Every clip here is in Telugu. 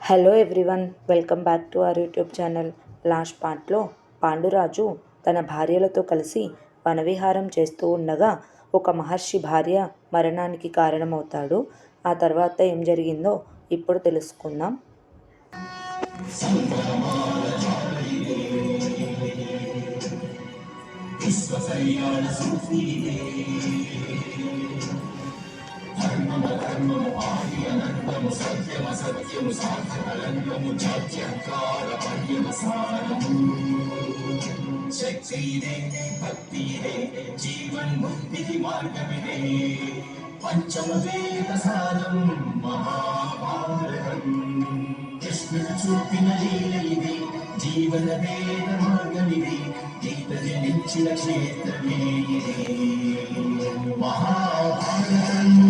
Hello everyone, welcome back to our YouTube channel. Last పార్ట్లో పాండురాజు తన భార్యలతో కలిసి వనవిహారం చేస్తూ ఉండగా ఒక మహర్షి భార్య మరణానికి కారణమవుతాడు. ఆ తర్వాత ఏం జరిగిందో ఇప్పుడు తెలుసుకుందాం. శక్తిదే భక్తిదే జీవన్ముక్తికి మార్గమిదే పంచమవేద సారం మహాభారతం. కృష్ణుడు చూపిన లీల ఇది, జీవన వేద మార్గమిది, గీత జనించిన క్షేత్రమే ఇది మహాభారతం.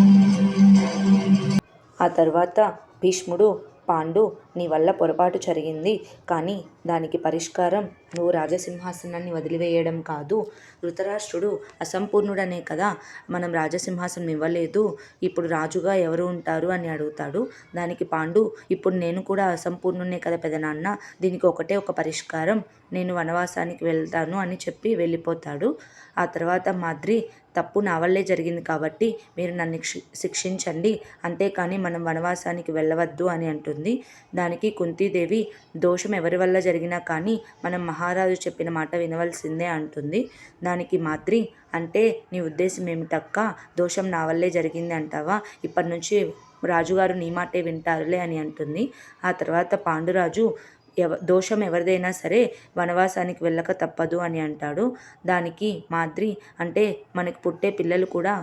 ఆ తర్వాత భీష్ముడు, పాండు, నీ వల్ల పొరపాటు జరిగింది, కానీ దానికి పరిష్కారం నువ్వు రాజసింహాసనాన్ని వదిలివేయడం కాదు. ధృతరాష్ట్రుడు అసంపూర్ణుడనే కదా మనం రాజసింహాసనం ఇవ్వలేదు, ఇప్పుడు రాజుగా ఎవరు ఉంటారు అని అడుగుతాడు. దానికి పాండు, ఇప్పుడు నేను కూడా అసంపూర్ణునే కదా పెదనాన్న, దీనికి ఒకటే ఒక పరిష్కారం, నేను వనవాసానికి వెళ్తాను అని చెప్పి వెళ్ళిపోతాడు. ఆ తర్వాత మాద్రి, తప్పు నా వల్లే జరిగింది కాబట్టి మీరు నన్ను శిక్షించండి, అంతేకాని మనం వనవాసానికి వెళ్ళవద్దు అని అంటుంది. దానికి కుంతీదేవి, దోషం ఎవరి వల్ల జరిగినా కానీ మనం మహారాజు చెప్పిన మాట వినవలసిందే అంటుంది. దానికి మాద్రి, అంటే నీ ఉద్దేశం ఏమిటక్క, దోషం నా వల్లే జరిగింది అంటావా, ఇప్పటి నుంచి రాజుగారు నీ మాటే వింటారులే అని అంటుంది. ఆ తర్వాత పాండురాజు, దోషం ఎవరిదైనా సరే వనవాసానికి వెళ్ళక తప్పదు అని అంటాడు. దానికి మాద్రి, అంటే మనకి పుట్టే పిల్లలు కూడా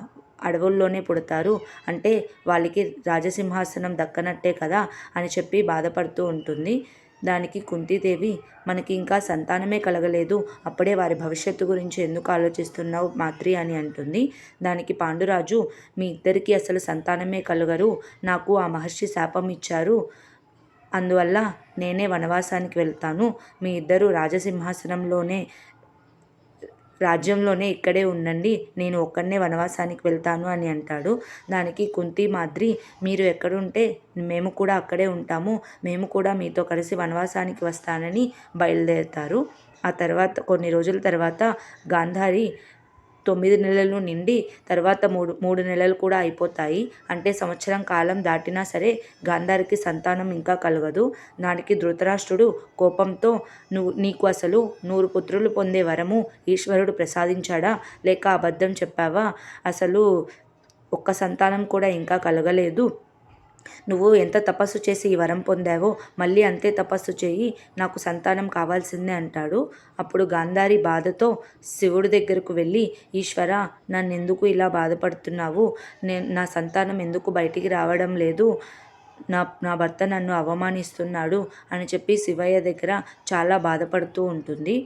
అడవుల్లోనే పుడతారు, అంటే వాళ్ళకి రాజసింహాసనం దక్కనట్టే కదా అని చెప్పి బాధపడుతూ ఉంటుంది. దానికి కుంతీదేవి, మనకి ఇంకా సంతానమే కలగలేదు, అప్పుడే వారి భవిష్యత్తు గురించి ఎందుకు ఆలోచిస్తున్నావు మాద్రి అని అంటుంది. దానికి పాండురాజు, మీ ఇద్దరికీ అసలు సంతానమే కలగరు, నాకు ఆ మహర్షి శాపం ఇచ్చారు, అందువల్ల నేనే వనవాసానికి వెళ్తాను, మీ ఇద్దరు రాజ్యంలోనే ఇక్కడే ఉండండి, నేను ఒక్కడనే వనవాసానికి వెళ్తాను అని అంటాడు. దానికి కుంతి, మాద్రి, మీరు ఎక్కడుంటే మేము కూడా అక్కడే ఉంటాము, మేము కూడా మీతో కలిసి వనవాసానికి వస్తానని బయలుదేరుతారు. ఆ తర్వాత కొన్ని రోజుల తర్వాత గాంధారి 9 నెలలు నిండి తర్వాత మూడు నెలలు కూడా అయిపోతాయి, అంటే సంవత్సరం కాలం దాటినా సరే గాంధారికి సంతానం ఇంకా కలగదు. దానికి ధృతరాష్ట్రుడు కోపంతో, నీకు అసలు 100 పుత్రులు పొందే వరము ఈశ్వరుడు ప్రసాదించాడా, లేక అబద్ధం చెప్పావా, అసలు ఒక్క సంతానం కూడా ఇంకా కలగలేదు, నువ్వు ఎంత తపస్సు చేసి ఈ వరం పొందావో మళ్ళీ అంతే తపస్సు చేయి, నాకు సంతానం కావాల్సిందే అంటాడు. అప్పుడు గాంధారి బాధతో శివుడి దగ్గరకు వెళ్ళి, ఈశ్వర, నన్ను ఎందుకు ఇలా బాధపడుతున్నావు, నా సంతానం ఎందుకు బయటికి రావడం లేదు, నా భర్త నన్ను అవమానిస్తున్నాడు అని చెప్పి శివయ్య దగ్గర చాలా బాధపడుతూ ఉంటుంది.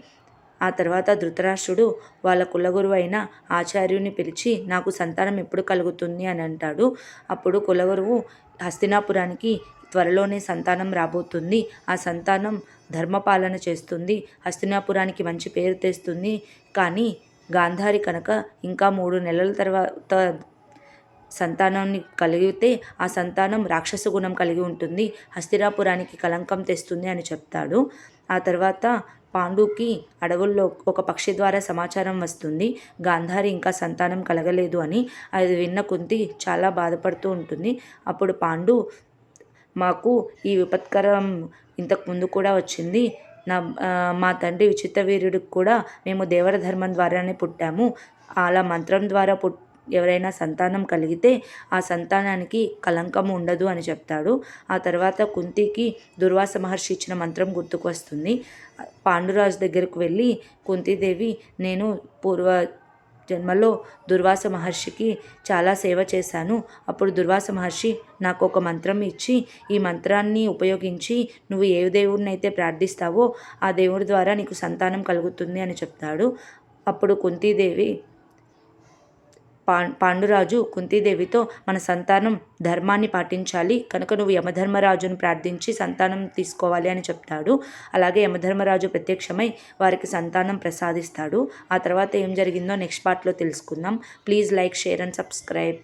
ఆ తర్వాత ధృతరాష్ట్రుడు వాళ్ళ కులగురువు అయిన ఆచార్యుని పిలిచి, నాకు సంతానం ఎప్పుడు కలుగుతుంది అని అంటాడు. అప్పుడు కులగురువు, హస్తినాపురానికి త్వరలోనే సంతానం రాబోతుంది, ఆ సంతానం ధర్మపాలన చేస్తుంది, హస్తినాపురానికి మంచి పేరు తెస్తుంది, కానీ గాంధారి కనుక ఇంకా 3 నెలల తర్వాత సంతానాన్ని కలిగితే ఆ సంతానం రాక్షస గుణం కలిగి ఉంటుంది, హస్తినాపురానికి కలంకం తెస్తుంది అని చెప్తాడు. ఆ తర్వాత పాండుకి అడవుల్లో ఒక పక్షి ద్వారా సమాచారం వస్తుంది, గాంధారి ఇంకా సంతానం కలగలేదు అని. అది విన్న కుంతి చాలా బాధపడుతూ ఉంటుంది. అప్పుడు పాండు, మాకు ఈ విపత్కరం ఇంతకు ముందు కూడా వచ్చింది, మా తండ్రి విచిత్రవీర్యుడికి కూడా మేము దేవర ధర్మం ద్వారానే పుట్టాము, అలా మంత్రం ద్వారా ఎవరైనా సంతానం కలిగితే ఆ సంతానానికి కలంకం ఉండదు అని చెప్తాడు. ఆ తర్వాత కుంతికి దుర్వాస మహర్షి ఇచ్చిన మంత్రం గుర్తుకు వస్తుంది. పాండురాజు దగ్గరకు వెళ్ళి, కుంతీదేవి, నేను పూర్వ జన్మలో దుర్వాస మహర్షికి చాలా సేవ చేశాను, అప్పుడు దుర్వాస మహర్షి నాకు ఒక మంత్రం ఇచ్చి, ఈ మంత్రాన్ని ఉపయోగించి నువ్వు ఏ దేవుడినైతే ప్రార్థిస్తావో ఆ దేవుడి ద్వారా నీకు సంతానం కలుగుతుంది అని చెప్తాడు. అప్పుడు కుంతీదేవి, పాండురాజు కుంతీదేవితో, మన సంతానం ధర్మాన్ని పాటించాలి కనుక నువ్వు యమధర్మరాజును ప్రార్థించి సంతానం తీసుకోవాలి అని చెప్తాడు. అలాగే యమధర్మరాజు ప్రత్యక్షమై వారికి సంతానం ప్రసాదిస్తాడు. ఆ తర్వాత ఏం జరిగిందో నెక్స్ట్ పార్ట్లో తెలుసుకుందాం. Please like, share and subscribe.